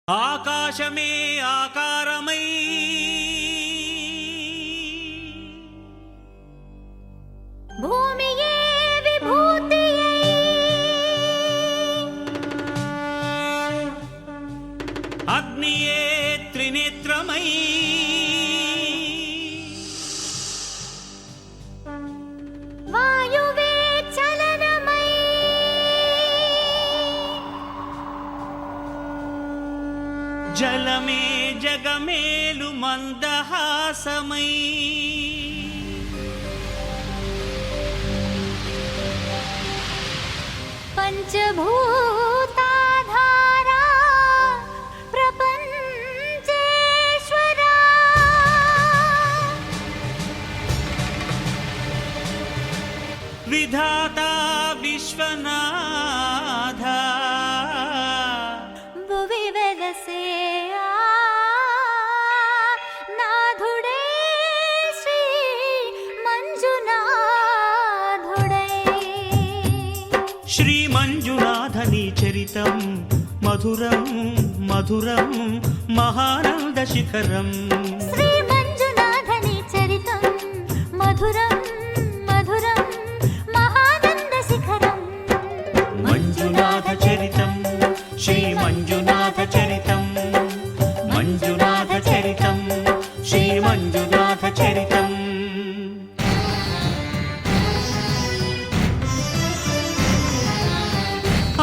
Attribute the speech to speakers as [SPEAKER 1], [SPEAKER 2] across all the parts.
[SPEAKER 1] ఆకాశమే ఆకారమై
[SPEAKER 2] భూమియే విభూతియై
[SPEAKER 1] అగ్నియే త్రినేత్రమై
[SPEAKER 2] వాయువే చలనమై
[SPEAKER 1] జలమే జగమేలు మందహాసమై
[SPEAKER 2] పంచభూతాధారా ప్రపంచేశ్వరా
[SPEAKER 1] విధాతా విశ్వనాథ
[SPEAKER 2] భువి వెలసే నాథుడే శ్రీ మంజునాథుడై
[SPEAKER 1] శ్రీ మంజునాథని చరితం మధురం మధురం మహానంద శిఖరం
[SPEAKER 2] శ్రీ మంజునాథని చరితం మధురం మధురం మహానంద శిఖరం
[SPEAKER 1] మంజునాథ చరితం శ్రీ మంజునాథ చరితం మంజునాథ చరితం శ్రీ మంజునాథ చరితం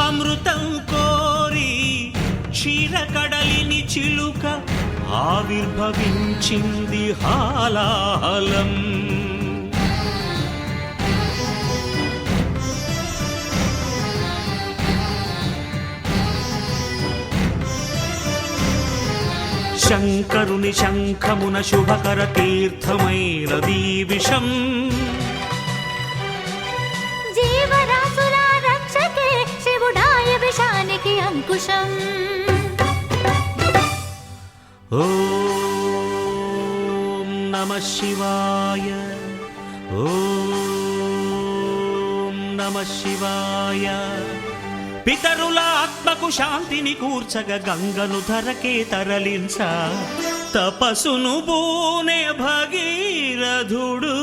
[SPEAKER 1] అమృతం కోరి క్షీరకడలిని చిలుక ఆవిర్భవించింది హాలాహలం శంకరుని శంఖమున శుభకర తీర్థమైనదీ విషం
[SPEAKER 2] జీవరాశుల రక్షకే శివుడాయ విషానికి అంకుశం
[SPEAKER 1] ఓం నమః శివాయ ఓం నమః శివాయ పితరుల ఆత్మకు శాంతిని కూర్చగ గంగను ధరకే తరలించ తపసును బూనే భగీరథుడు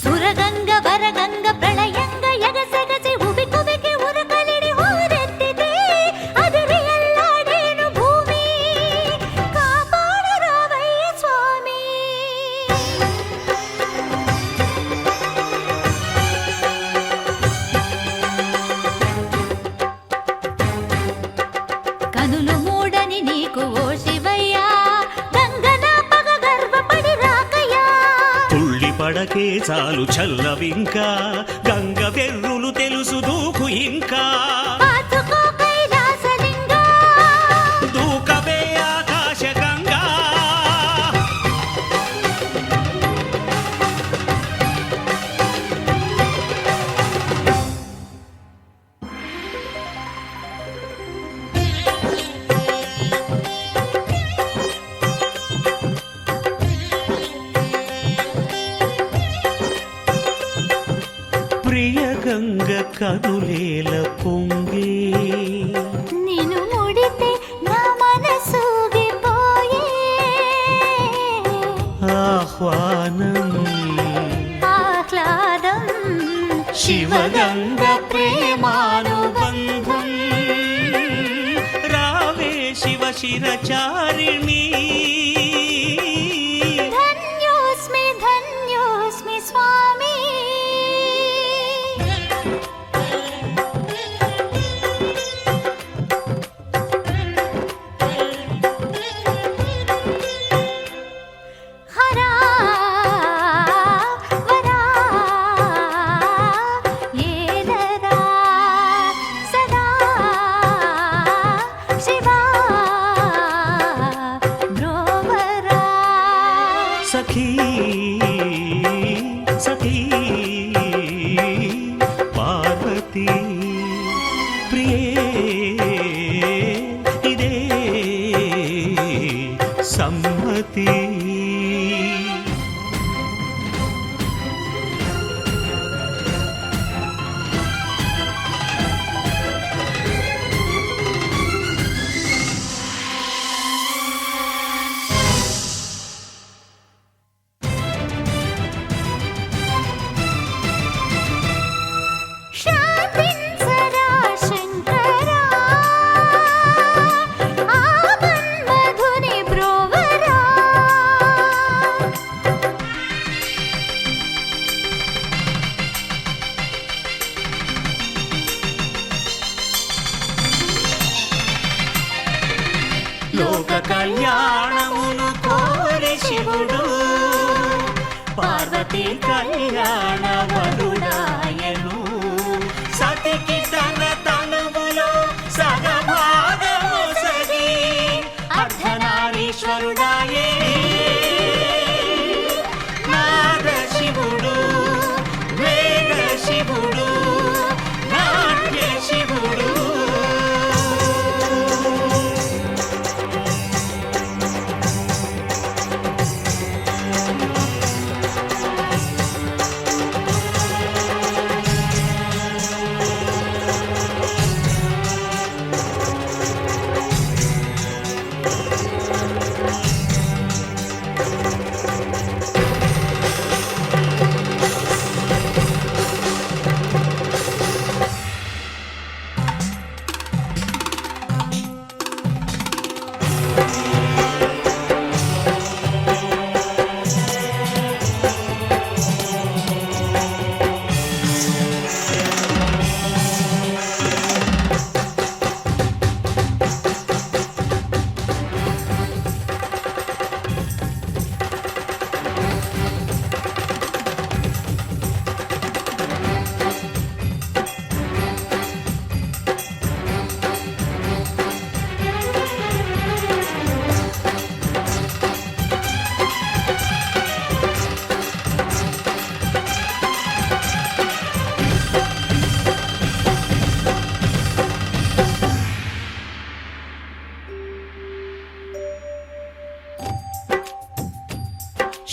[SPEAKER 2] సురగంగ వరగంగ ప్రళయంగ ఎగసెగసి ఉబి కుబికి ఉరకలిడి హోరెత్తితే అదిరి ఎల్లాడేను భూమి కాపాడరావయ్య స్వామి కనులు మూడని నీకు ఓ శివయ్యా గంగన పగ గర్వపడి రాకయ్యా
[SPEAKER 1] తుళ్ళి పడకే చాలు చల్లవింకా గంగ వెర్రులు తెలుసు దూకు ఇంకా
[SPEAKER 2] పాతుకో కైలాసలింగా
[SPEAKER 1] దూకవే ఆకాశ గంగా ప్రియ గంగ కనులేల పొంగే
[SPEAKER 2] నిన్ను ముడితే నా మనసూగిపోయే
[SPEAKER 1] ఆహ్వానం
[SPEAKER 2] ఆహ్లాదం
[SPEAKER 1] శివగంగ ప్రేమానుబంధం రావే శివ శిరచారిణి
[SPEAKER 2] ధన్యోస్మి ధన్యోస్మి స్వామి హరా వరా ఏలరా సదా శివా బ్రోవరా
[SPEAKER 1] సఖీ సఖీ పార్వతీ ప్రియే ఇదే సమ్మతి కళ్యాణమును కోరి శివుడు పార్వతీ కళ్యాణ వరుడాయను. సతికి తన తనువులో సగభాగము సగి అర్ధనారీశ్వరుడాయే. నాద శివుడు, వేద శివుడు, నాట్య శివుడు.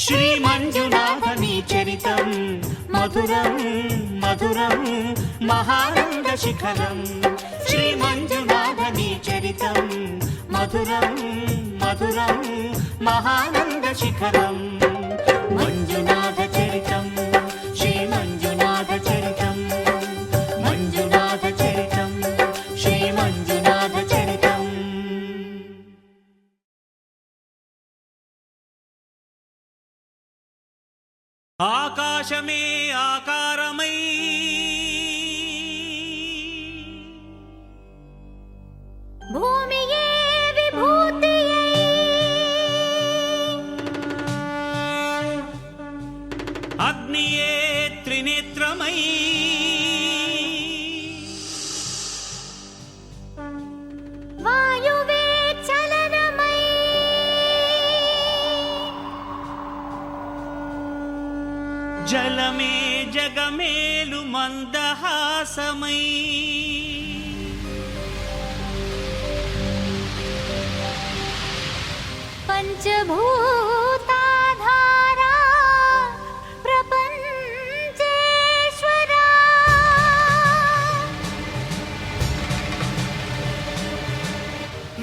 [SPEAKER 1] శ్రీ మంజునాథని చరితం మధురం మధురం మహానంద శిఖరం. శ్రీ మంజునాథని చరితం మధురం మధురం మహానంద శిఖరం. మంజునాథ చరితం, శ్రీ మంజునాథ చరితం, మంజునాథ చరితం, శ్రీ మంజునాథ చరితం. ఆకాశమే ఆకారమై
[SPEAKER 2] భూమియే విభూతియై
[SPEAKER 1] అగ్నియే త్రినేత్రమై
[SPEAKER 2] వాయువే చలనమై
[SPEAKER 1] జలమే జగమేలు మందహాసమై
[SPEAKER 2] పంచభూతాధారా ప్రపంచేశ్వరా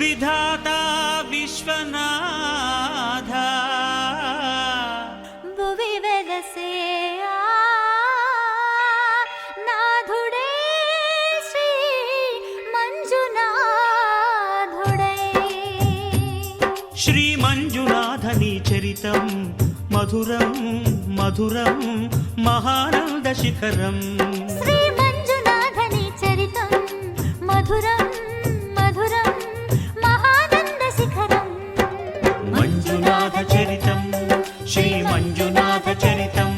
[SPEAKER 1] విధాత విశ్వనాథ
[SPEAKER 2] భువి వెలసే నాథుడే శ్రీ మంజునాథుడై.
[SPEAKER 1] శ్రీ మంజునాథని చరితం మధురం మధురం మహానంద శిఖరం.
[SPEAKER 2] శ్రీ మంజునాథని చరితం మధురం మధురం మహానంద శిఖరం.
[SPEAKER 1] మంజునాథ చరితం, శ్రీ మంజునాథ చరితం,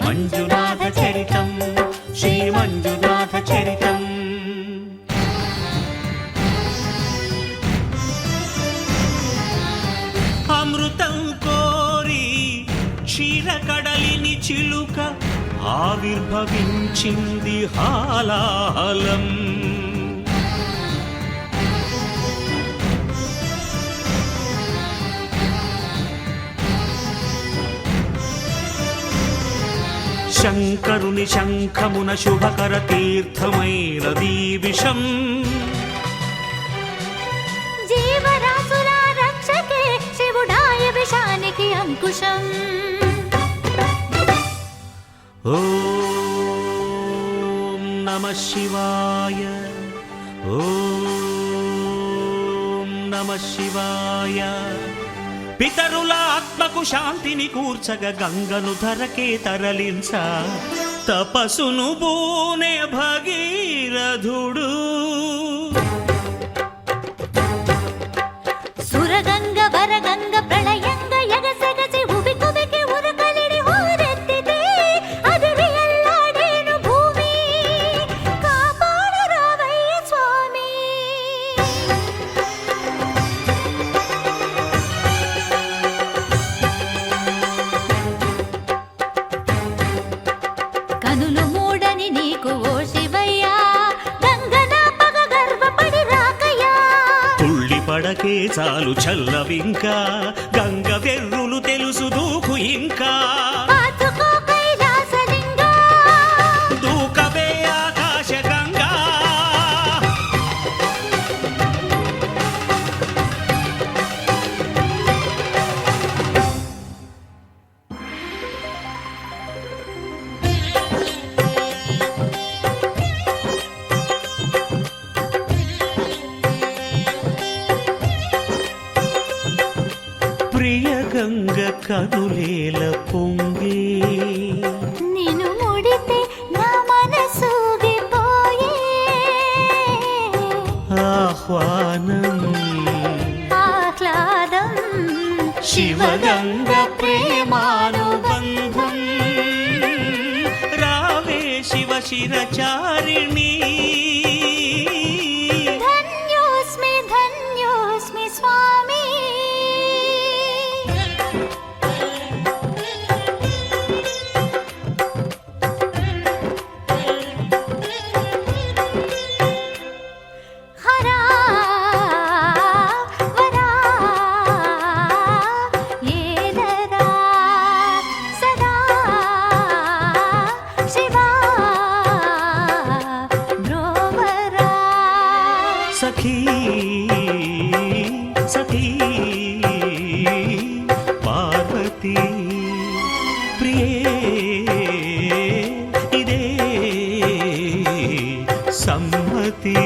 [SPEAKER 1] మంజునాథ చరితం, శ్రీ మంజునాథ చరితం. అమృతం కోరి క్షీరకడలిని చిలుక ఆవిర్భవించింది హాలాహలం. శంకరుని శంఖమున శుభకర తీర్థమైనదీ విషం.
[SPEAKER 2] జీవరాశుల రక్షకే శివుడాయ విషానికి అంకుశం.
[SPEAKER 1] ఓం నమః శివాయ, ఓం నమః శివాయ. పితరుల ఆత్మకు శాంతిని కూర్చగ గంగను ధరకే తరలించ తపసును బూనే భగీరథుడు. పలికే చాలు చల్లవింకా గంగ వెర్రులు తెలుసు దూకు ఇంకా
[SPEAKER 2] పాతుకో కైలాసలింగా
[SPEAKER 1] దూకవే ఆకాశ గంగా ప్రియ గంగ కనులేల పొంగే
[SPEAKER 2] నిన్ను ముడితే నా మనసూగిపోయే
[SPEAKER 1] ఆహ్వానం
[SPEAKER 2] ఆహ్లాదం
[SPEAKER 1] శివగంగ ప్రేమానుబంధం రావే శివ శిరచారిణి
[SPEAKER 2] ధన్యోస్మి ధన్యోస్మి స్వామి హరా వరా ఏలరా సదా శివా బ్రోవరా
[SPEAKER 1] సఖీ సఖీ పార్వతీ ప్రియే ఇదే సమ్మతి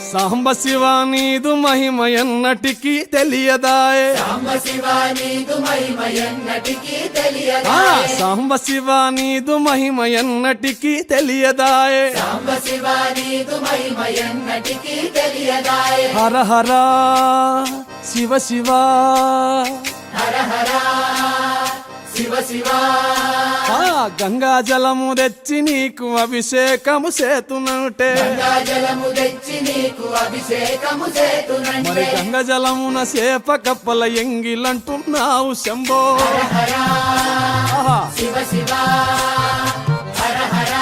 [SPEAKER 3] సాంబ శివ నీదు మహిమ ఎన్నటికీ తెలియదాయే
[SPEAKER 4] సాంబ శివ నీదు మహిమ ఎన్నటికీ తెలియదాయే
[SPEAKER 3] సాంబ శివ నీదు మహిమ ఎన్నటికీ తెలియదాయే
[SPEAKER 4] సాంబ శివ నీదు మహిమ ఎన్నటికీ తెలియదాయే
[SPEAKER 3] హర హర శివ శివ
[SPEAKER 4] హర హర శివ శివ
[SPEAKER 3] గంగా జలము తెచ్చి నీకు అభిషేకము చేతునంటే
[SPEAKER 4] గంగా జలము తెచ్చి నీకు అభిషేకము
[SPEAKER 3] మరి
[SPEAKER 4] చేతునంటే
[SPEAKER 3] గంగ జలమున సేప కప్పల ఎంగిలంటున్నావు శంభో ఆహా.
[SPEAKER 4] శివ శివ హర హర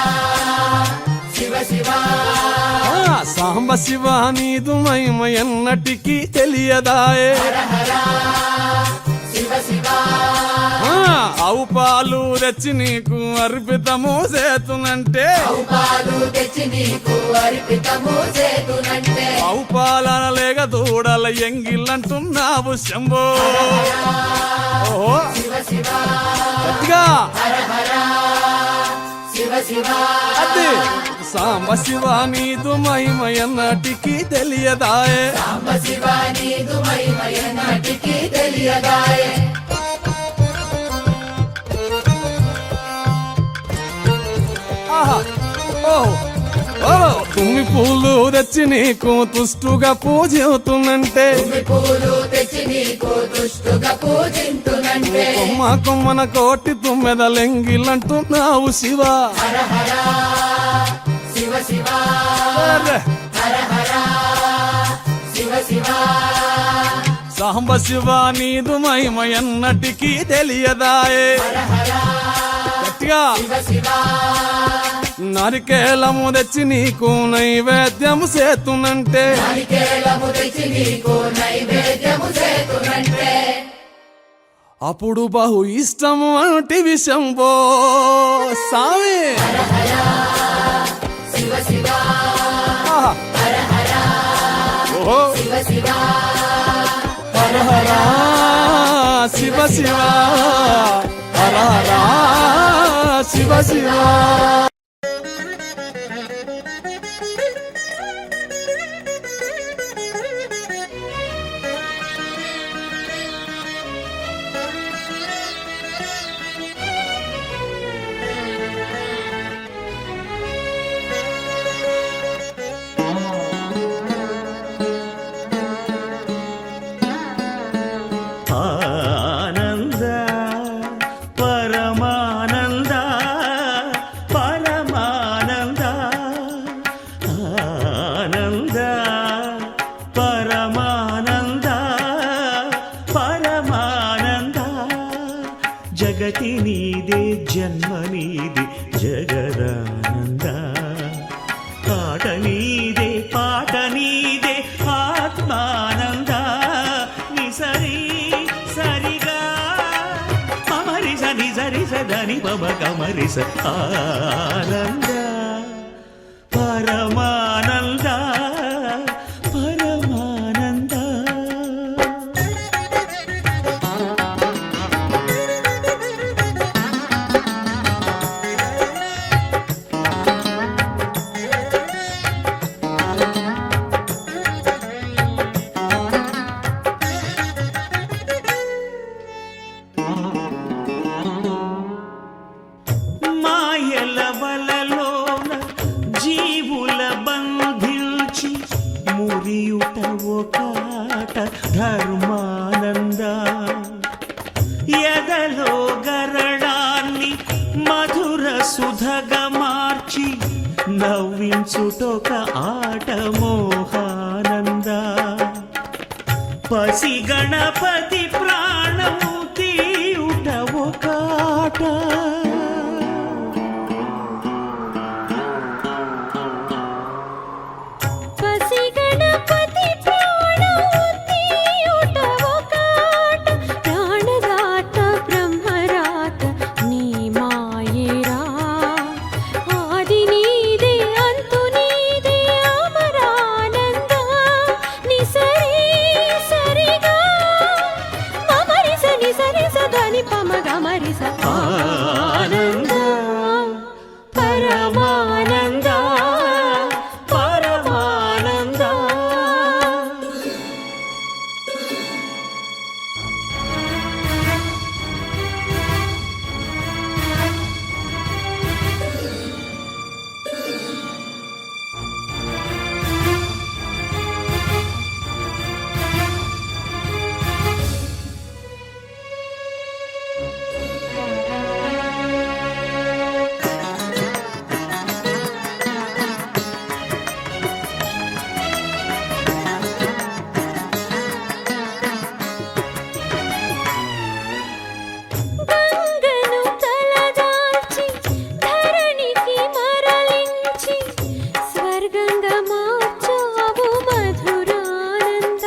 [SPEAKER 4] శివ శివ
[SPEAKER 3] సాంబ శివ నీదు మహిమ ఎన్నటికీ తెలియదాయే
[SPEAKER 4] హర హర శివ శివ
[SPEAKER 3] ఆవు పాలు తెచ్చి నీకు అర్పితము చేతునంటే
[SPEAKER 4] పాలు తెచ్చి నీకు అర్పితము చేతునంటే
[SPEAKER 3] ఆవు పాలన లేక దూడల ఎంగిల్లంటున్నావు శంభో ఓహో
[SPEAKER 4] శివ శివ
[SPEAKER 3] గట్టిగా
[SPEAKER 4] హర హర శివ శివ
[SPEAKER 3] అది సాంబ శివ నీదు మహిమ ఎన్నటికీ తెలియదాయే
[SPEAKER 4] సాంబ శివ నీదు మహిమ ఎన్నటికీ తెలియదాయే
[SPEAKER 3] ఆహా ఓహో ఓహో తుమ్మి పూలు తెచ్చి నీకు తుష్టుగా పూజవుతున్నంటే
[SPEAKER 4] పూలు తెచ్చి నీకు దుష్టుగా పూజింతునంటే
[SPEAKER 3] కొమ్మ కొమ్మన కోటి తుమ్మెదలెంగిలంటున్నావు శివ
[SPEAKER 4] హర హర శివ శివ
[SPEAKER 3] అరే.
[SPEAKER 4] హర హర శివ శివ
[SPEAKER 3] సాంబ శివ నీదు మహిమ ఎన్నటికీ తెలియదాయే గట్టిగా
[SPEAKER 4] శివ శివ
[SPEAKER 3] నరికేలము తెచ్చి నీకు నైవేద్యము చేతునంటే
[SPEAKER 4] నారికేళము తెచ్చి నీకు నైవేద్యము చేతునంటే
[SPEAKER 3] అప్పుడు బహు ఇష్టము అంటే విషంబో సామి
[SPEAKER 4] శివ శివ
[SPEAKER 3] ఆహా. ఓహో
[SPEAKER 4] శివ శివ
[SPEAKER 3] హర హర శివ శివ హర హర శివ శివ
[SPEAKER 1] జగతి నీదే జన్మ నీది జగదానంద ఆట నీదే పాట నీదే ఆత్మానంద నిసరి సరిగా మమరిస నిజరిస ధని మమ కమరిస ఆనంద పరమానంద పరమానంద మాయల వలలోన జీవుల బంధించి మురియుట ఒకాట ధర్మానంద ఎదలో గరళాన్ని మధుర సుధగా మార్చి నవ్వించుటొక ఆట మోహానంద పసి గణపతి ప్రాణము తీయుట ఒకాట
[SPEAKER 2] పసి గణపతి ప్రాణోత్తియుట ఒకాట ప్రాణదాత బ్రహ్మరాత నీ మాయేరా ఆది నీదే అంతు నీదే అమరానంద నిసరి సరిగా మమరిస నిసరిస ధని పమ గమరిస
[SPEAKER 1] ఆనంద పరమానంద పరమానంద
[SPEAKER 2] గంగను తలదాల్చి ధరణికి మరలించి స్వర్గంగా మార్చావు మధురానంద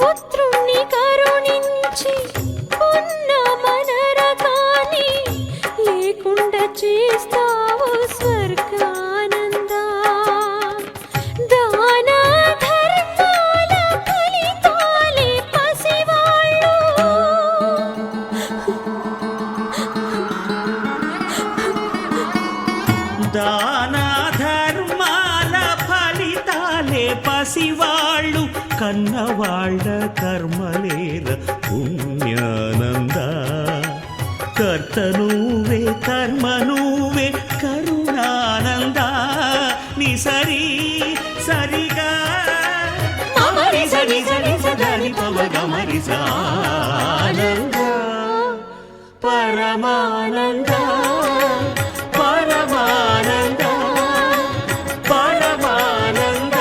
[SPEAKER 2] పుత్రుణ్ణి కరుణించి ఉన్న మనరకాన్ని లేకుండా చేస్తావు స్వర్గానంద దాన ధర్మాల ఫలితాలే పసివాళ్ళు
[SPEAKER 1] దాన ధర్మాల ఫలితాలే పసివాళ్ళు కన్నవాళ్ళ కర్మలేర పుణ్యానంద కర్త నువ్వే కర్మ నువ్వే కరుణానంద నిసరి సరిగా మమరిస నిసరిస ధని పమ గమరిస ఆనంద పరమానంద పరమానంద పరమానంద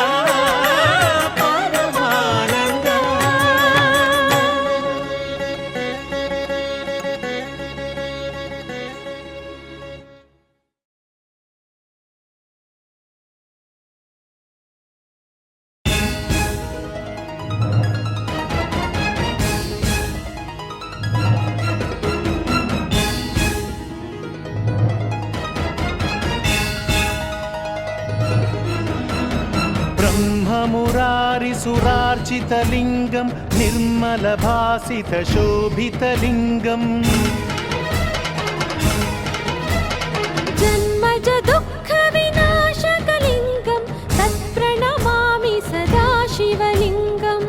[SPEAKER 1] పరమానంద
[SPEAKER 5] ब्रह्ममुरारिसुरार्चितलिङ्गं निर्मलभासितशोभितलिङ्गम्
[SPEAKER 2] जन्मज दुःख विनाशकलिङ्गं तत्प्रणमामि सदा शिवलिङ्गम्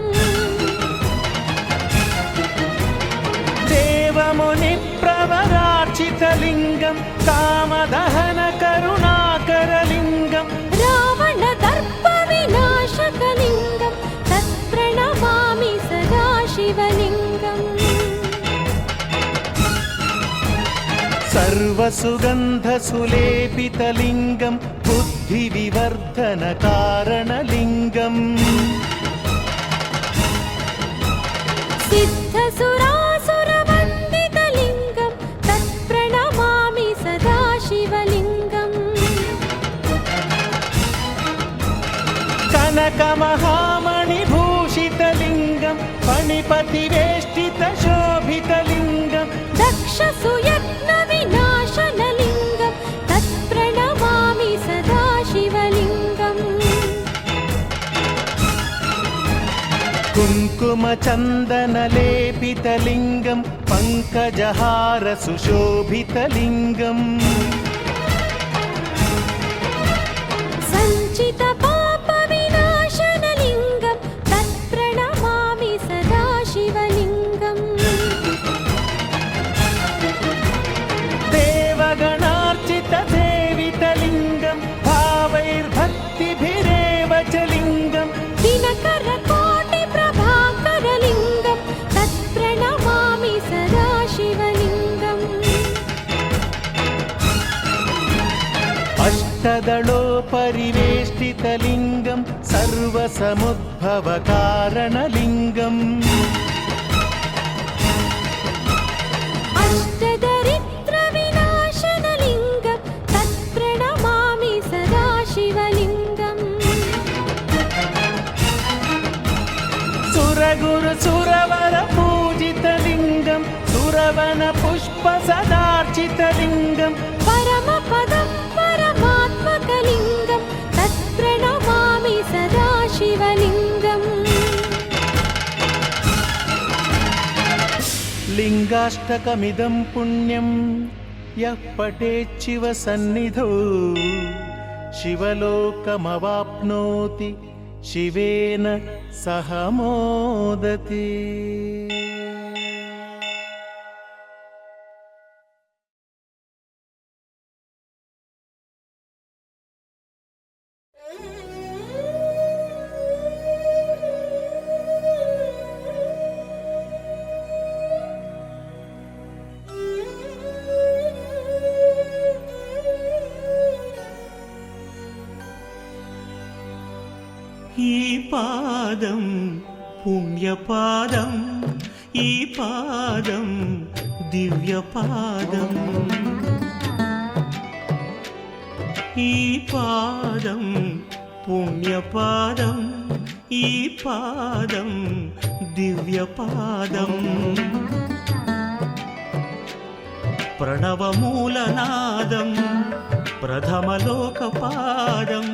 [SPEAKER 5] देवमुनिप्रवरार्चितलिङ्गं कामदहनकरुणाकरलिङ्गं
[SPEAKER 2] रावण दर्प विनाशकलिङ्गं तत्प्रणमामि सदा शिवलिङ्गम्
[SPEAKER 5] सर्वसुगन्धसुलेपितलिङ्गं बुद्धिविवर्धनकारणलिङ्गम्
[SPEAKER 2] सिद्धसुरासुरवन्दितलिङ्गं
[SPEAKER 5] శంఖమహామణిభూషితలింగం ఫణిపతివేష్టితశోభితలింగం
[SPEAKER 2] दक्षसुयत्नविनाशनलिङ्गं तत्प्रणमामि सदा शिवलिङ्गम्
[SPEAKER 5] కుంకుమచందనలేపితలింగం పంకజహార సుశోభితలింగం
[SPEAKER 2] सञ्चितपापविनाशनलिङ्गं तत्प्रणमामि सदा शिवलिङ्गम्
[SPEAKER 5] దేవగణార్చితసేవితలింగం భావైర్భక్తిభిరేవ చ లింగం
[SPEAKER 2] दिनकरकोटिप्रभाकरलिङ्गं तत्प्रणमामि सदा शिवलिङ्गम्
[SPEAKER 5] అష్టదళోపరివేష్టితలింగం సర్వసముద్భవకారణలింగం
[SPEAKER 2] अष्टदरिद्रविनाशनलिङ्गं तत्प्रणमामि सदा शिवलिङ्गम्
[SPEAKER 5] సురగురు సురవర పూజితలింగం సురవన పుష్ప సదార్చితలింగం
[SPEAKER 2] परमपदं परमात्मकलिङ्गं तत्प्रणमामि सदा शिवलिङ्गम्
[SPEAKER 5] లింగాష్టకమిదం పుణ్యం యః పఠేచ్చివ సన్నిధౌ శివలోకమవాప్నోతి శివేన సహ మోదతి.
[SPEAKER 1] ఈ పాదం పుణ్యపాదం, ఈ పాదం దివ్యపాదం, ఈ పాదం పుణ్యపాదం, ఈ పాదం దివ్యపాదం. ప్రణవమూలనాదం ప్రథమలోకపాదం,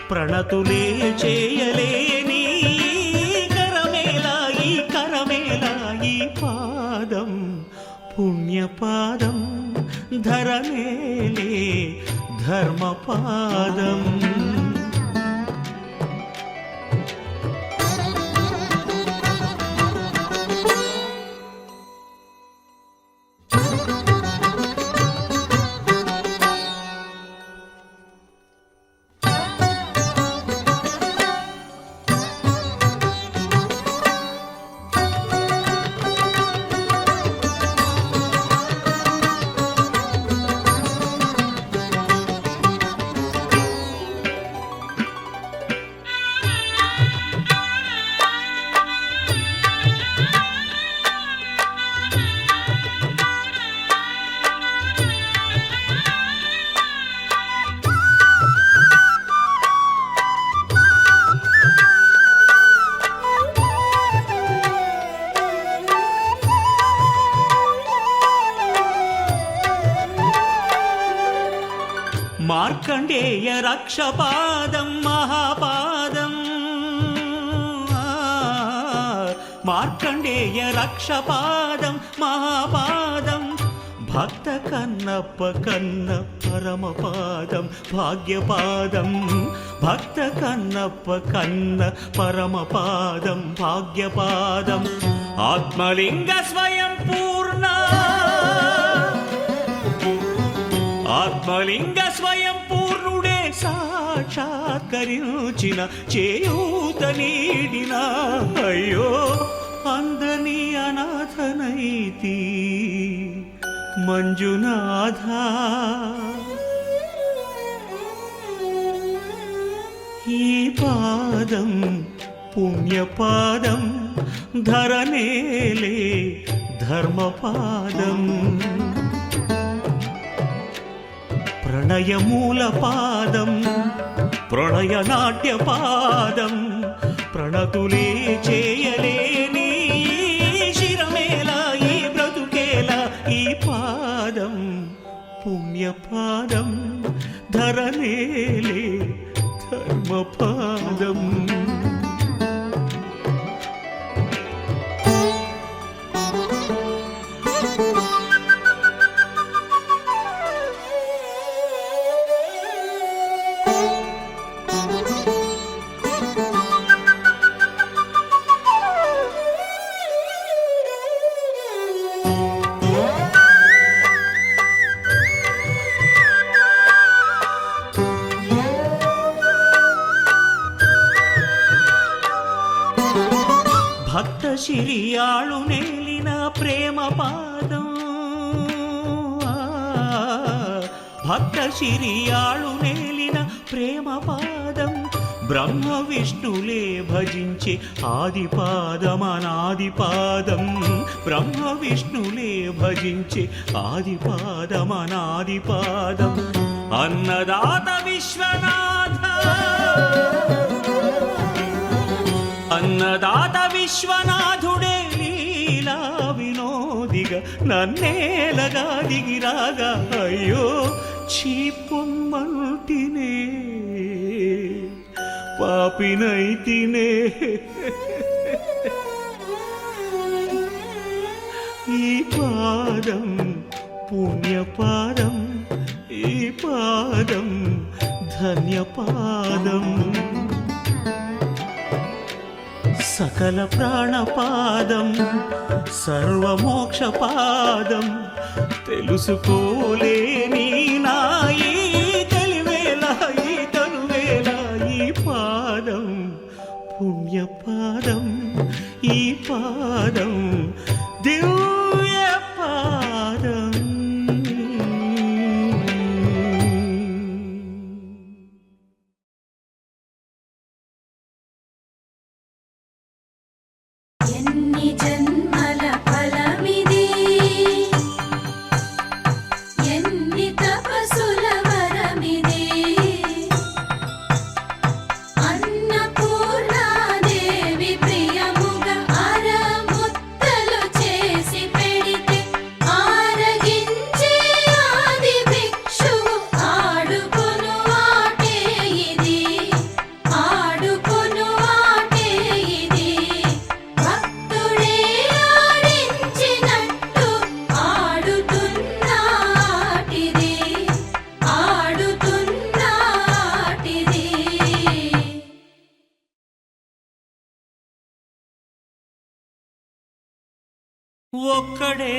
[SPEAKER 1] ప్రణతులే చేయలేని కరమేలా ఈ కరమేలా ఈ పాదం పుణ్యపాదం, ధరనేలే ధర్మపాదం. మార్కండేయ రక్షపాదం మహాపాదం, మార్కండేయ రక్షపాదం మహాపాదం, భక్త కన్నప్ప కన్న పరమపాదం భాగ్యపాదం, భక్త కన్నప్ప కన్న పరమపాదం భాగ్యపాదం. ఆత్మలింగ స్వయం పూర్ణ, ఆత్మలింగ స్వయం పూర్ణుడే సాక్షాత్కరించిన చేయూత నీడిన, అయ్యో అందని అనాథనైతి మంజునాథ. ఈ పాదం పుణ్యపాదం, ధరనేలే ధర్మపాదం. ప్రణయమూల పాదం ప్రళయ నాట్య పాదం ప్రణతులే చేయలేని శిరమేలా ఈ బ్రతుకేలా ఈ పాదం పుణ్యపాదం ధరలేలే ధర్మపాదం. భక్త శిరియాళు నేలిన ప్రేమ పాదం భక్త శిరియాళు నేలిన ప్రేమ పాదం బ్రహ్మ విష్ణులే భజించే ఆది పాదం అనాది పాదం బ్రహ్మ విష్ణులే భజించే ఆది పాదం అనాది పాదం అన్నదాత విశ్వనాథ అన్నదాత విశ్వనాథుడే లీలా వినోదిగా నన్నేలగా దిగిరాగా అయ్యో చీపొమ్మంటినే పాపినైతినే ఈ పాదం పుణ్యపాదం ఈ పాదం ధన్యపాదం సకల ప్రాణపాదం సర్వమోక్షపాదం తెలుసుకోలేని నాయి తెలివేలా ఈ తనువేలా ఈ పాదం పుణ్యపాదం ఈ పాదం దివ్య పాదం.
[SPEAKER 6] ఎన్ని జన్మల ఫలమిది ఎన్ని తపసుల వరమిది అన్నపూర్ణాదేవి ప్రియముగా అరముత్తలు చేసి పెడితే ఆరగించే ఆది భిక్షువు ఆడుకొను ఆటే ఇది ఆడుకొను ఆటే ఇది భక్తుడే ఆడించినట్టు ఆడుతున్నాటిది ఆడుతున్నాటిది.
[SPEAKER 1] ఒక్కడే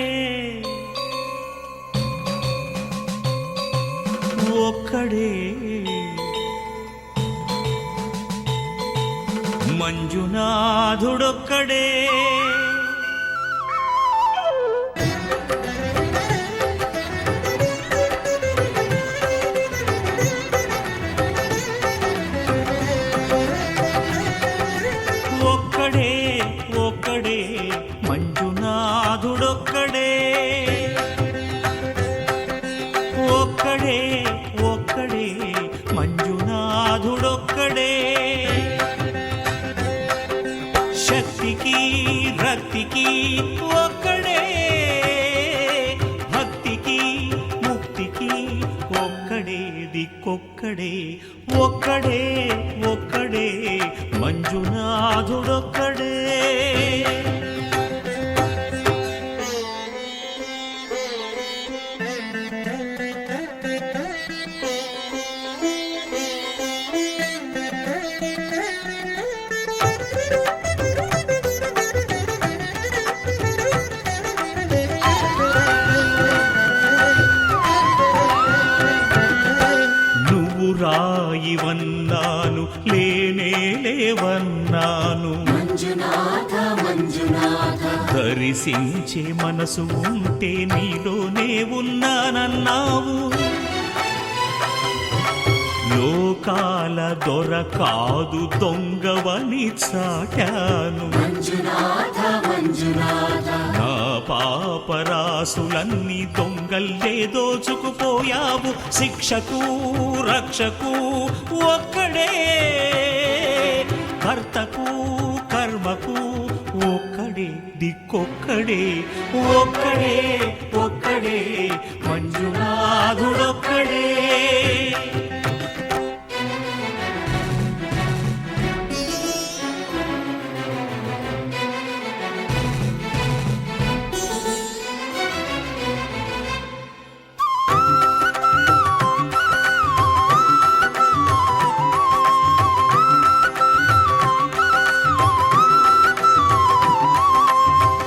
[SPEAKER 1] ఒక్కడే మంజునాథుడొక్కడే ఒక్కడే ఒక్కడే మంజునాథుడొక్కడే ఒక్కడే ఒక్కడే మంజునాథుడొక్కడే శక్తికి రక్తికి ఒక్కడే భక్తికి ముక్తికి ఒక్కడే దిక్కొక్కడే ఒక్కడే ఒక్కడే మంజునాథుడొక్కడే. నువ్వు రాయివన్నాను లేనే లేవన్నాను
[SPEAKER 6] మంజునాథ మంజునాథ
[SPEAKER 1] దర్శించే మనసు ఉంటే నీలోనే ఉన్నానన్నావు లోకాల దొర కాదు దొంగవని చాటాను
[SPEAKER 6] మంజునాథ మంజునాథ
[SPEAKER 1] నా పాపరాసులన్నీ దొంగల్లే దోచుకుపోయావు శిక్షకు రక్షకు ఒక్కడే కర్తకు కర్మకు ఒక్కడే దిక్కొక్కడే ఒక్కడే ఒక్కడే మంజునాథుడొక్కడే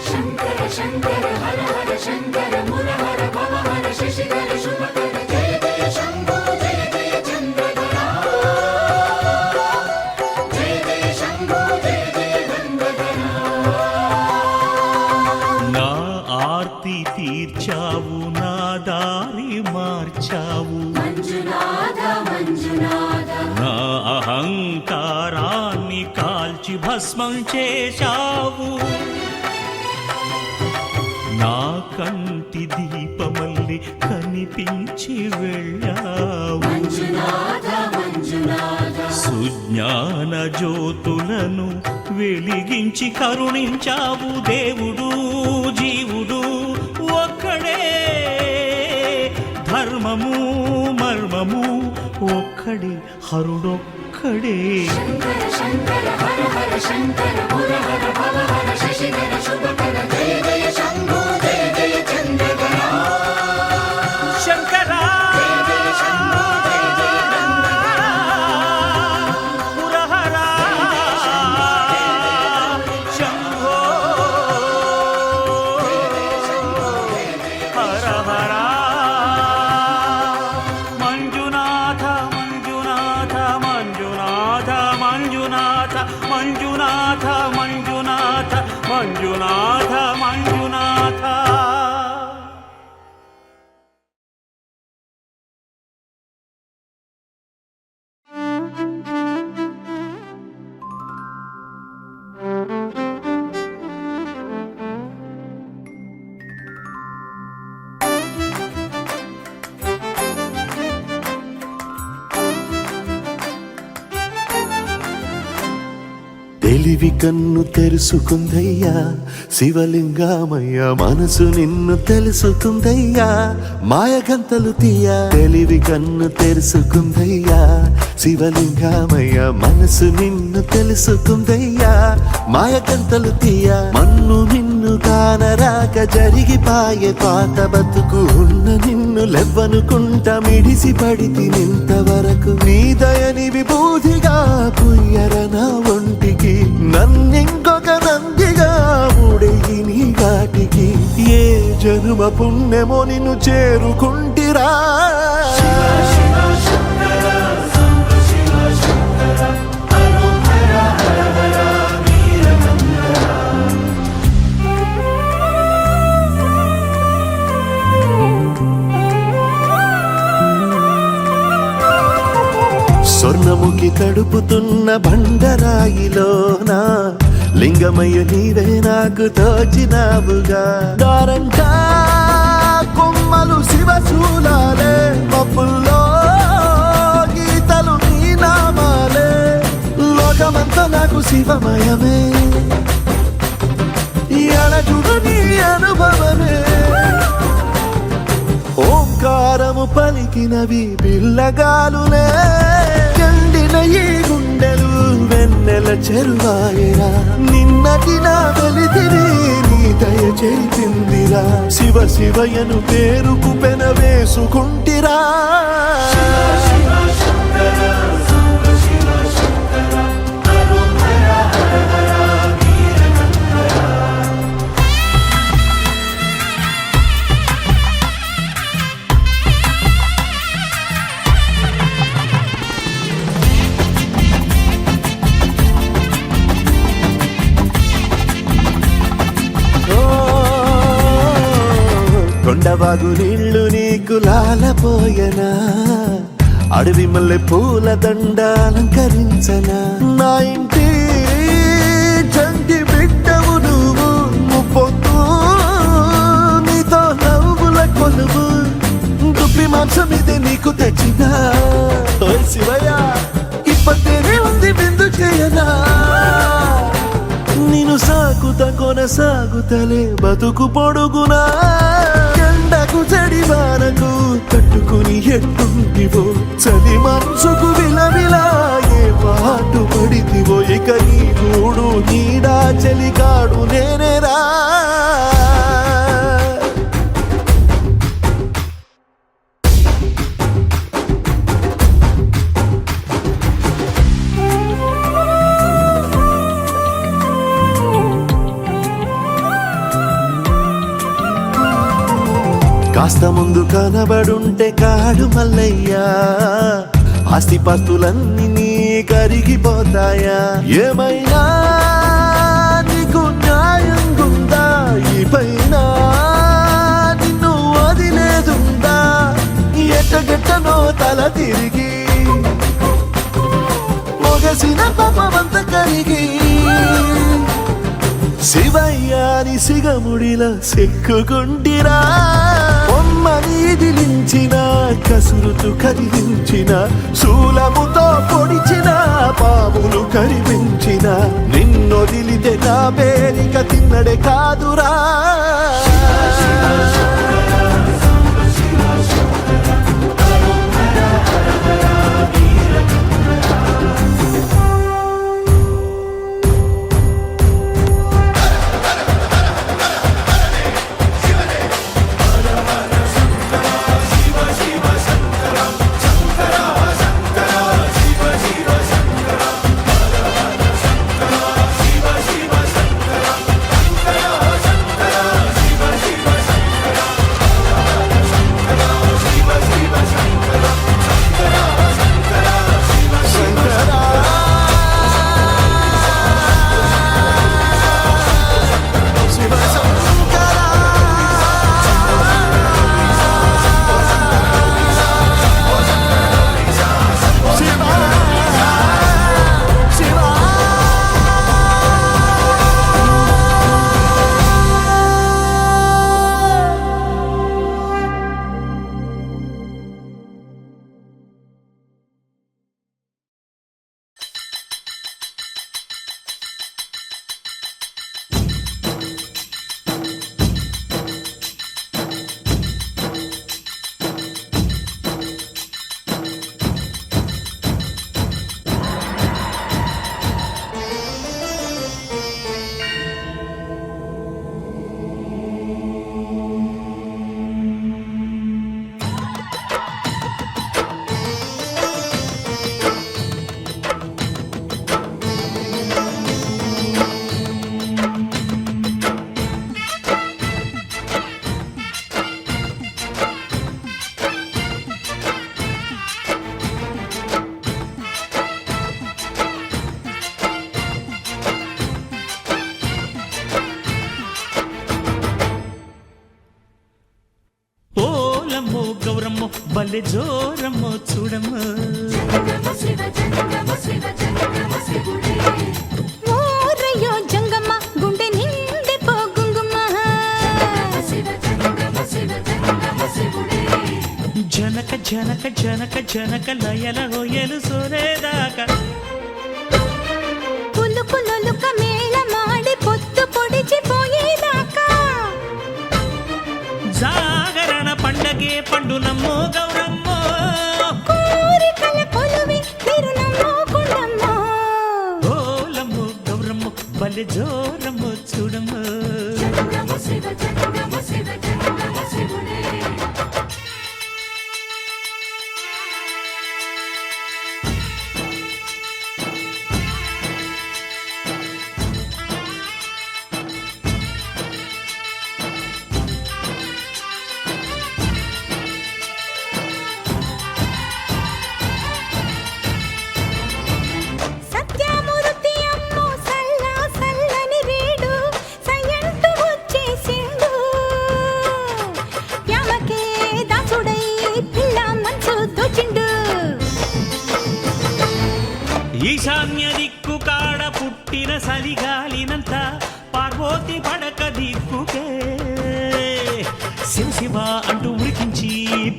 [SPEAKER 6] శంకర శంకర హర హర శంకర మురహర భవహర శశిధర శుభకర జయ జయ శంభో జయ జయ చంద్రధర జయ జయ శంభో జయ జయ గంగధర
[SPEAKER 1] నా ఆర్తి తీర్చావు నా దారి మార్చావు
[SPEAKER 6] మంజునాథ మంజునాథ
[SPEAKER 1] నా అహంకారాన్ని కాల్చి భస్మం చేశావు నా కంటి దీపమల్లి కనిపించి వెళ్ళావు
[SPEAKER 6] మంజునాథ మంజునాథ
[SPEAKER 1] సుజ్ఞాన జ్యోతులను వెలిగించి కరుణించావు దేవుడు జీవుడు ఒక్కడే ధర్మము మర్మము ఒక్కడే హరుడొక్కడే
[SPEAKER 6] శంకర శంకర హర హర శంకర మురహర భవహర శశిధర శుభకర జయ జయ శంభో జయ జయ చంద్రధర
[SPEAKER 1] శంకరా
[SPEAKER 6] జయ శంభో జయ జయ గంగధర
[SPEAKER 1] మురహరా శంభో హర హర మంజునాథ మంజునాథ మంజునాథ మంజునాథ మంజునాథ మంజునాథ మంజునాథ మంజునాథ
[SPEAKER 7] తెలివి కన్ను తెరుసుకుందయ్యా శివలింగమయ్య మనసు నిన్ను తెలుసుకుందయ్యా మాయగంతలు తీయ తెలివి కన్ను తెరుసుకుందయ్యా శివలింగమయ్య మనసు నిన్ను తెలుసుకుందయ్యా మాయగంతలు తీయ మన్ను నిన్ను కానరాక జరిగిపాయే పాత బతుకు ఉన్న నిన్ను లెవ్వనుకుంటా మిడిసి పడితి నింతవరకు నీ దయని విభూతిగా పుయ్యరన ఒంటికి నన్నింకొక నందిగా ఉడయి నీ ఘాటికి ఏ జనుమ పుణ్యమో నిన్ను చేరుకుంటిరా స్వర్ణముఖి తడుపుతున్న బండరాయిలోనా లింగమయ్య నీవే నాకు తోచినావుగా దారంటా కొమ్మలు శివశూలాలే పప్పుల్లో గీతలు నీ నామాలే లోకమంతా నాకు శివమయమే ఎడచుడు నీ అనుభవమే ఓంకారము పలికినవి పిల్లగాలునే ఎండిన ఈ గుండెలు వెన్నెల చెరువాయరా నిన్నటి నా వెలితిరి నీ దయ చేసిందిరా శివ శివయను పేరుకు పెన వేసుకుంటిరా కొండవాగు నీళ్లు నీకు లాలపోయనా అడవి మల్లె పూల దండ అలంకరించనా నా ఇంటి చంటి బిడ్డవు నువ్వు ముప్పొద్దు నీతో నవ్వుల కొలువు దుప్పి మాంసం ఇదే నీకు తెచ్చినా ఓ శివయ్య ఇప్పటినే ఉంది బిందు చేయనా నిన్ను సాగుతా కొనసాగుతలే బతుకు పొడుగునా ఎండకు చడివానకు తట్టుకుని ఎట్టుంటివో చలి మనసుకు విలవిలా ఏ పాటు పడితివో ఇక నీ గూడు నీడా చలికాడు నేనేరా కాస్త ముందు కనబడుంటే కాడు మల్లయ్యా ఆస్తిపాస్తులన్నీ నీ కరిగిపోతాయా ఏమైనా నీకు న్యాయం గుందా ఈ పైన నిన్ను వదిలేదుందా ఎట్టగెట్టనో తల తిరిగి మొగసిన పాపమంత కరిగి శివయ్యాని సిగముడిలా సిక్కుకుంటిరా బొమ్మని దిలించిన కసురుతూ కదిలించిన శూలముతో పొడిచిన పాములు కరిపించిన నిన్నొదిలితే నా పేరిక తిన్నడే కాదురా
[SPEAKER 1] బల్లె జోరమ్మో చూడమ్మ
[SPEAKER 2] ఓరయ్యో జంగమ్మ గుండె నిండి పోగుంగుమ్మ
[SPEAKER 1] జనక జనక జనక జనక లయల హోయలు సోరేదాకా
[SPEAKER 2] పులుకులొలుక మేళ మాడి పొత్తు పొడిచిపోయేదాకా
[SPEAKER 1] జాగరణ పండగే పండునమ్మో గౌరమ్మో
[SPEAKER 2] కోరికల కొలువి తిరునమ్మో కొండమ్మో
[SPEAKER 1] ఓలమ్మో గౌరమ్మో బల్లె జోరమ్మో చూడమ్మ
[SPEAKER 2] సత్యమూర్తి అమ్మో సల్లా సల్లని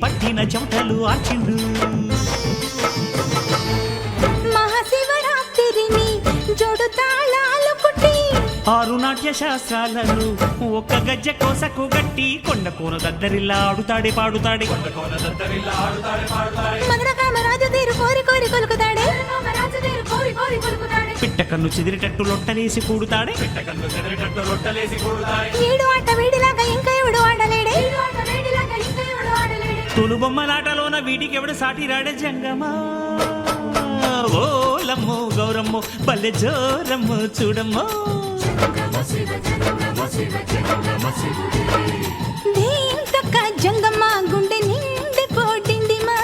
[SPEAKER 1] పట్టిన చెమటలు ఆర్చిండు
[SPEAKER 2] మహాశివరాత్రిని జోడు తాళాలు కుట్టి
[SPEAKER 1] 6 నాట్య శాస్త్రాలను ఒక్క గజ్జె కోసకు గట్టి కొండ కోన దద్దరిల్లా ఆడుతాడే పాడుతాడే
[SPEAKER 2] మదన కామరాజు తీరు కోరి కోరి కొలుకుతాడే
[SPEAKER 1] పిట్ట కన్ను చెదిరేటట్టు లొట్టలేసి కూడుతాడే
[SPEAKER 2] ఏడు ఆట వేడిలాగా ఇంకా ఎవడు ఆడలేడే
[SPEAKER 1] తొలుబొమ్మలాటలోన వీడికెవడు సాటి రాడే జంగమా ఓలమ్మో గౌరమ్మో పల్లె జోరమ్మో చూడమ్మో
[SPEAKER 2] దీంతక్క జంగమ్మ గుండె నిండి పోడిండిమా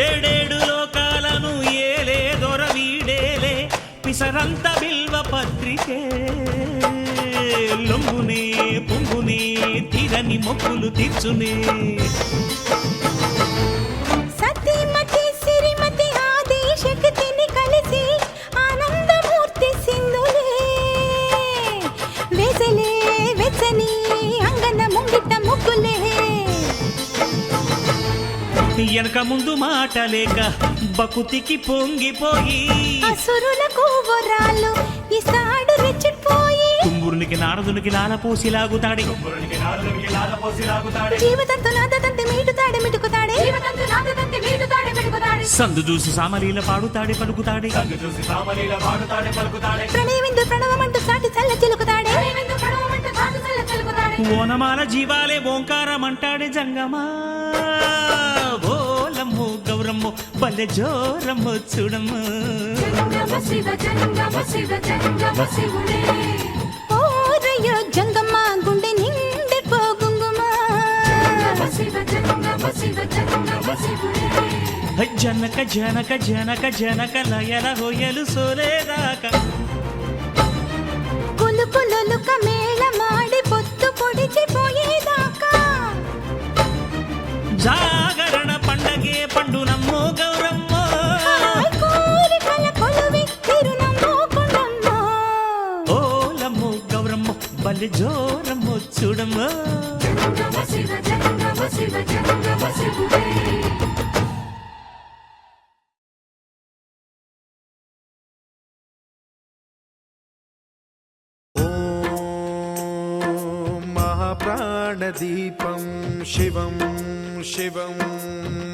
[SPEAKER 1] ఏడేడు లోకాలను ఏలే దొర వీడేలే పిసరంత బిల్వ పత్రికే లొంగునే పొంగునే తీరని మొక్కులు తీర్చునే
[SPEAKER 2] సతీమతి సిరిమతి ఆది శక్తిని కలిసి ఆనందమూర్తి సింధులే వేసలే వెచ్చని అంగన ముంగిట ముగ్గులే
[SPEAKER 1] వెనక ముందు మాట లేక బకుతికి పొంగిపోయి
[SPEAKER 2] అసురులకు వరాలు ఇస్తాడు రెచ్చిపోయి
[SPEAKER 1] కుంగురునికి నారదునికి లాలపోసి లాగుతాడే
[SPEAKER 2] జీవితంతో నాదంతే మీటుతాడే మిటుకుతాడే
[SPEAKER 1] సందు చూసి సామలీల పాడుతాడే పలుకుతాడే
[SPEAKER 2] ప్రణయవిందు ప్రణవమంటూ సాటి చల్ల చిలుకుతాడే
[SPEAKER 1] ఓనమాల జీవాలే ఓంకారం అంటాడే జంగమా ఓలమ్మో గౌరమ్మో పల్లె జోరమ్మో చూడమ్మో
[SPEAKER 2] ఓరయ్యో జంగమ్మ గుండె నిండి పోగుంగుమా
[SPEAKER 1] జనక జనక జనక జనక లయల హోయలు సోలేదాకా
[SPEAKER 2] కులుకులొలుక మేళ మాడి పొత్తు పొడిచిపోయేదాకా
[SPEAKER 1] జాగరణ పండగే పండు నమ్మో గౌరమ్మో
[SPEAKER 2] హాయ్ కోరికల కొలువి తిరునమ్మో కొండమ్మో
[SPEAKER 1] ఓలమ్మో గౌరమ్మో బల్లె జోరమ్మో చూడమ్మో
[SPEAKER 8] ప్రాణదీపం శివం శివం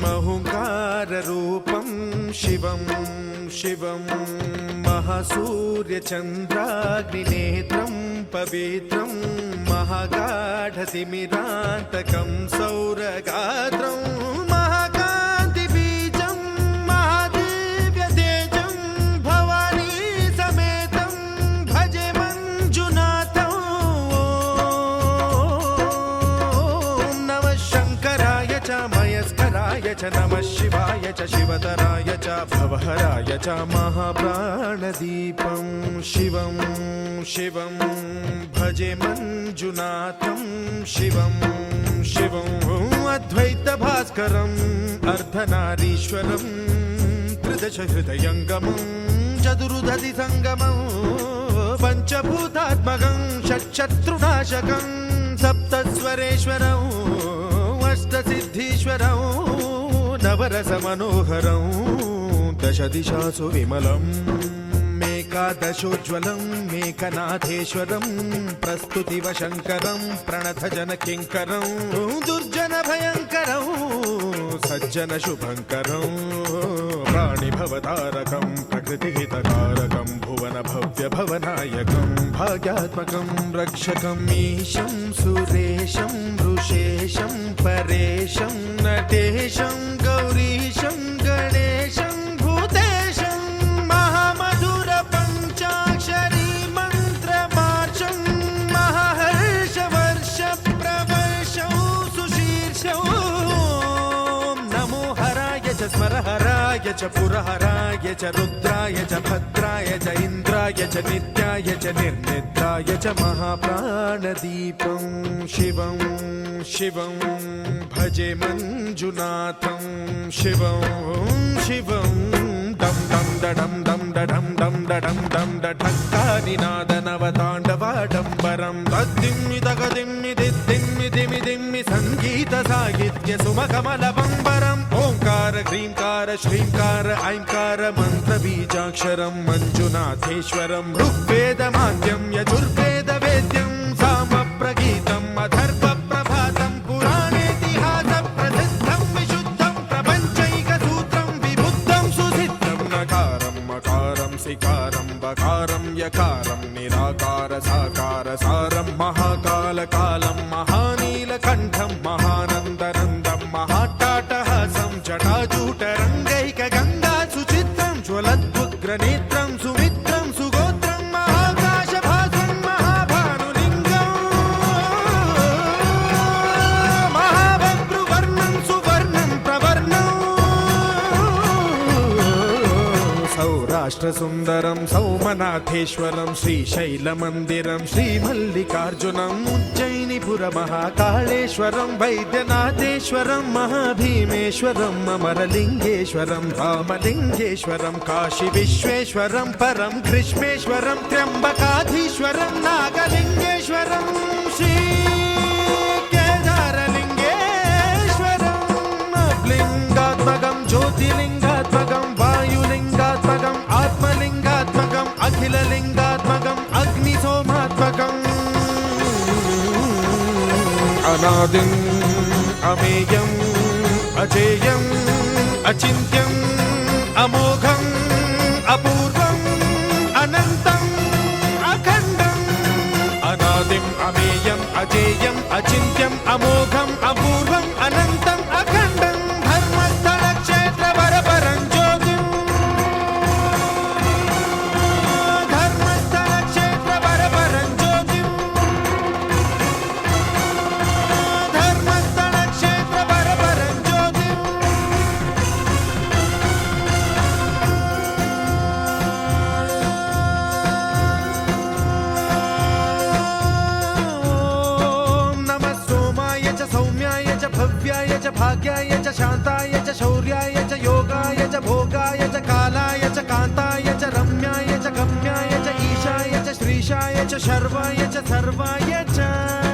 [SPEAKER 8] మహుంకారరూపం శివం శివం మహాసూర్యచంద్రాగ్నినేత్రం పవిత్రం మహాగాఢతిమిరాంతకం సౌరగాత్రం మహాకాంతిబీజం మహాదివ్యతేజం భవానీ సమేతం భజే మంజునాథం మయస్కరాయ చ నమః శివాయ చ శివతరాయ చ భవహరాయ చ మహాప్రాణదీపం శివం శివం భజే మంజునాథం శివం శివం అద్వైత భాస్కరం అర్ధనారీశ్వరం త్రిదశ హృదయంగమం చతురుదధి సంగమం పంచభూతాత్మకం షట్శత్రునాశకం సప్తస్వరేశ్వరం అష్టసిద్ధీశ్వరం నవరసమనోహరం దశ దిశాసు విమలం మేకాదశోజ్వలం మేకనాథేశ్వరం ప్రస్తుతివ శంకరం ప్రణతజన కింకరం దుర్జన భయంకరం సజ్జన శుభంకరం ప్రాణిభవతారకం ప్రకృతిహితకారకం భువన భవ్య భవనాయకం భాగ్యాత్మకం రక్షకం ఈశం సురేశం ఋషేశం పరేశం నటేశం గౌరీశం గణేశం భూతేశం మహామధుర పంచాక్షరీ మంత్రమార్చం మహాహర్ష వర్ష ప్రవర్షం సుశీర్షం నమో च स्मरहराय च पुरहराय च रुद्राय च भद्राय च इन्द्राय च नित्याय च निर्निद्राय च महाप्राणदीपं शिवं शिवं भजे मञ्जुनाथं शिवं शिवं दं दं दडं दं दडं दं दडं दं डठक्कानिनादनवताण्डवाडम्बरं तद्दिम्मि तगदिम्मि दिद्दिम्मि दिमि दिम्मि सङ्गीतसाहित्य सुमकमलबम्बरम् ओङ्कार ह्रीङ्कार श्रीङ्कार ऐङ्कार मन्त्रबीजाक्षरं मञ्जुनाथेश्वरं ऋग्वेदमाद्यं यजुर्वेदवेद्यं सामप्रगीतम् अथर्वप्रभातं पुराणेतिहासप्रसिद्धं विशुद्धं प्रपञ्चैकसूत्रं विबुद्धं सुसिद्धं नकारं मकारं सिकारं बकारं यकारं निराकार साकार सारं महाकालकालं महानीलकण्ठं महानन्दनन्दं महाट्टाटहासं जटाजूटरङ्गैकगङ्गा सुचित्रं ज्वलद्वुग्रनेत्रं सुमित्रं सुगोत्रं महाकाशभासं महाभानुलिङ्गं महाभद्रुवर्णं सुवर्णं प्रवर्णं सौराष्ट्रसुन्दरं सौमनाथेश्वरं श्रीशैलमन्दिरं श्रीमल्लिकार्जुनम् उज्जयिनीपुरमहाकाळेश्वरं वैद्यनाथेश्वरं महाभीमेश्वरम् अमरलिङ्गेश्वरं रामलिङ्गेश्वरं काशीविश्वेश्वरं परं कृष्णेश्वरं त्र्यम्बकाधीश्वरं नागलिङ्गेश्वरं श्रीकेदारलिङ्गेश्वरम् लिङ्गात्मकं ज्योतिलिङ्गात्मकं वायुलिङ्गात्मकम् आत्मलिङ्गात्मकम् अखिललिङ्गात्मकम् अग्निसोमात्मकम् अनादिम् अमेयम् अजेयम् अचिन्त्यम् अमोघम् अपूर्वम् अनन्तम् अखण्डम् अनादिम् अमेयम् अजेयम् अचिन्त्यम् अमोघम् अपूर्वम् अनन्तम् अखण्डम् धर्मस्थलक्षेत्रवरपरं ज्योतिम् धर्मस्थलक्षेत्रवरपरं ज्योतिम् धर्मस्थलक्षेत्रवरपरं ज्योतिम् ॐ नमः सोमाय च सौम्याय च भव्याय च भाग्याय च शान्ताय च शौर्याय च योगाय च भोगाय च कालाय च कान्ताय च रम्याय च गम्याय च ईशाय च श्रीशाय च शर्वाय च सर्वाय च